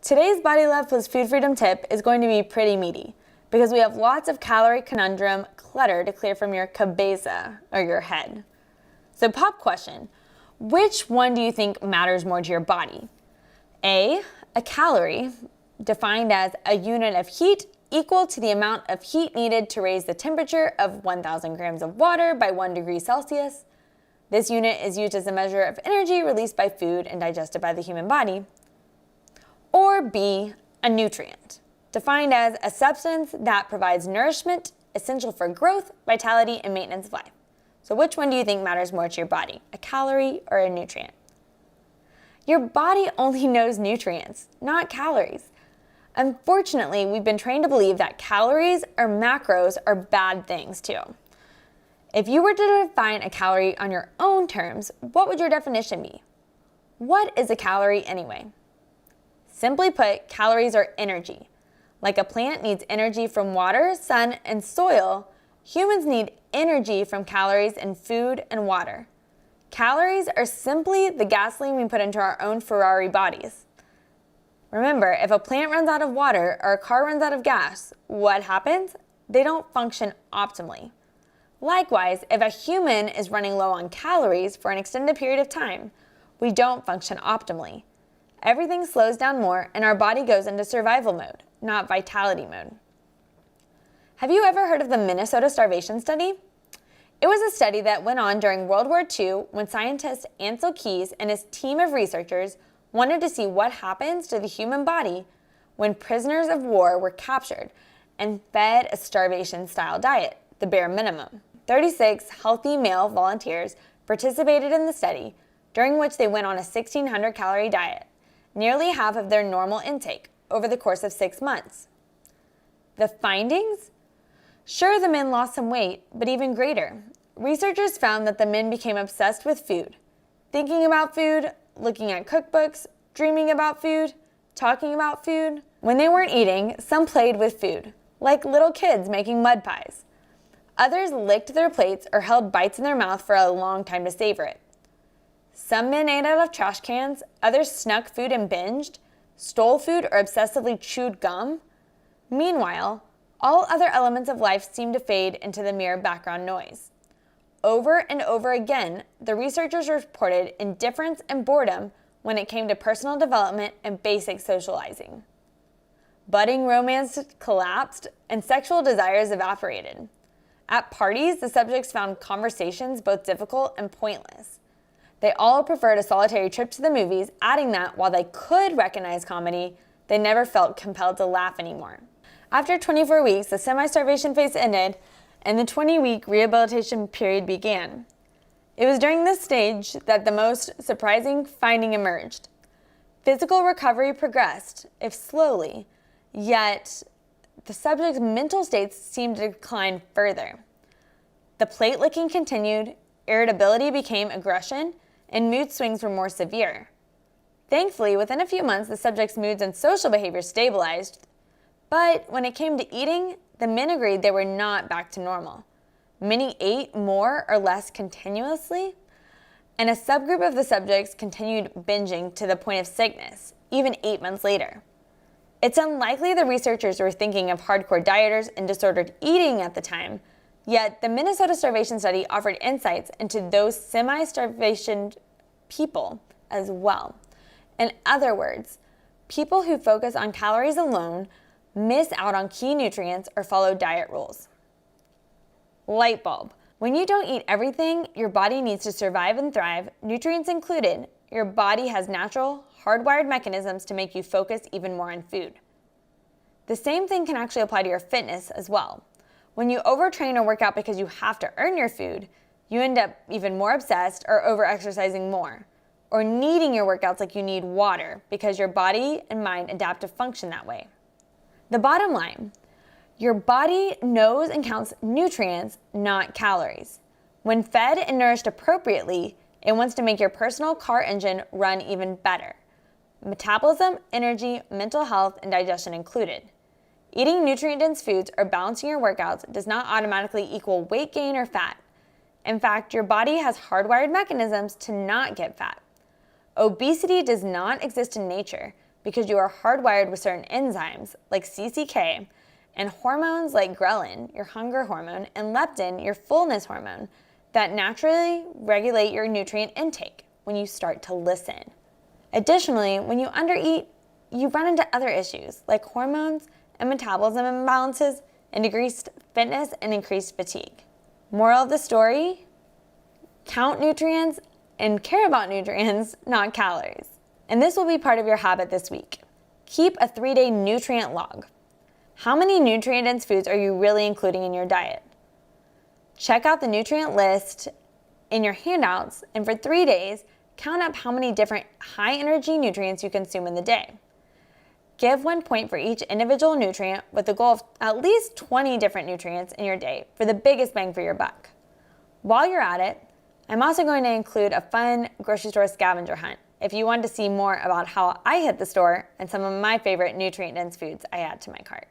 Today's Body Love plus Food Freedom tip is going to be pretty meaty because we have lots of calorie conundrum clutter to clear from your cabeza, or your head. So pop question, which one do you think matters more to your body? A calorie, defined as a unit of heat equal to the amount of heat needed to raise the temperature of 1,000 grams of water by 1 degree Celsius. This unit is used as a measure of energy released by food and digested by the human body. Or B, a nutrient, defined as a substance that provides nourishment essential for growth, vitality, and maintenance of life. So which one do you think matters more to your body, a calorie or a nutrient? Your body only knows nutrients, not calories. Unfortunately, we've been trained to believe that calories or macros are bad things too. If you were to define a calorie on your own terms, what would your definition be? What is a calorie anyway? Simply put, calories are energy. Like a plant needs energy from water, sun, and soil, humans need energy from calories in food and water. Calories are simply the gasoline we put into our own Ferrari bodies. Remember, if a plant runs out of water or a car runs out of gas, what happens? They don't function optimally. Likewise, if a human is running low on calories for an extended period of time, we don't function optimally. Everything slows down more and our body goes into survival mode, not vitality mode. Have you ever heard of the Minnesota Starvation Study? It was a study that went on during World War II when scientist Ancel Keys and his team of researchers wanted to see what happens to the human body when prisoners of war were captured and fed a starvation-style diet, the bare minimum. 36 healthy male volunteers participated in the study, during which they went on a 1,600-calorie diet, nearly half of their normal intake, over the course of 6 months. The findings? Sure, the men lost some weight, but even greater. Researchers found that the men became obsessed with food, thinking about food, looking at cookbooks, dreaming about food, talking about food. When they weren't eating, some played with food, like little kids making mud pies. Others licked their plates or held bites in their mouth for a long time to savor it. Some men ate out of trash cans, others snuck food and binged, stole food or obsessively chewed gum. Meanwhile, all other elements of life seemed to fade into the mere background noise. Over and over again, the researchers reported indifference and boredom when it came to personal development and basic socializing. Budding romance collapsed and sexual desires evaporated. At parties, the subjects found conversations both difficult and pointless. They all preferred a solitary trip to the movies, adding that while they could recognize comedy, they never felt compelled to laugh anymore. After 24 weeks, the semi-starvation phase ended and the 20-week rehabilitation period began. It was during this stage that the most surprising finding emerged. Physical recovery progressed, if slowly, yet the subject's mental states seemed to decline further. The plate licking continued, irritability became aggression, and mood swings were more severe. Thankfully, within a few months, the subject's moods and social behavior stabilized, but when it came to eating, the men agreed they were not back to normal. Many ate more or less continuously, and a subgroup of the subjects continued binging to the point of sickness, even 8 months later. It's unlikely the researchers were thinking of hardcore dieters and disordered eating at the time, yet the Minnesota Starvation Study offered insights into those semi-starvation people as well. In other words, people who focus on calories alone miss out on key nutrients or follow diet rules. Light bulb. When you don't eat everything your body needs to survive and thrive, nutrients included, your body has natural, hardwired mechanisms to make you focus even more on food. The same thing can actually apply to your fitness as well. When you overtrain or work out because you have to earn your food, you end up even more obsessed or over-exercising more, or needing your workouts like you need water because your body and mind adapt to function that way. The bottom line, your body knows and counts nutrients, not calories. When fed and nourished appropriately, it wants to make your personal car engine run even better. Metabolism, energy, mental health, and digestion included. Eating nutrient-dense foods or balancing your workouts does not automatically equal weight gain or fat. In fact, your body has hardwired mechanisms to not get fat. Obesity does not exist in nature, because you are hardwired with certain enzymes like CCK and hormones like ghrelin, your hunger hormone, and leptin, your fullness hormone, that naturally regulate your nutrient intake when you start to listen. Additionally, when you undereat, you run into other issues like hormones and metabolism imbalances and decreased fitness and increased fatigue. Moral of the story? Count nutrients and care about nutrients, not calories. And this will be part of your habit this week. Keep a 3-day nutrient log. How many nutrient-dense foods are you really including in your diet? Check out the nutrient list in your handouts, and for 3 days, count up how many different high-energy nutrients you consume in the day. Give 1 point for each individual nutrient with the goal of at least 20 different nutrients in your day for the biggest bang for your buck. While you're at it, I'm also going to include a fun grocery store scavenger hunt if you want to see more about how I hit the store and some of my favorite nutrient-dense foods I add to my cart.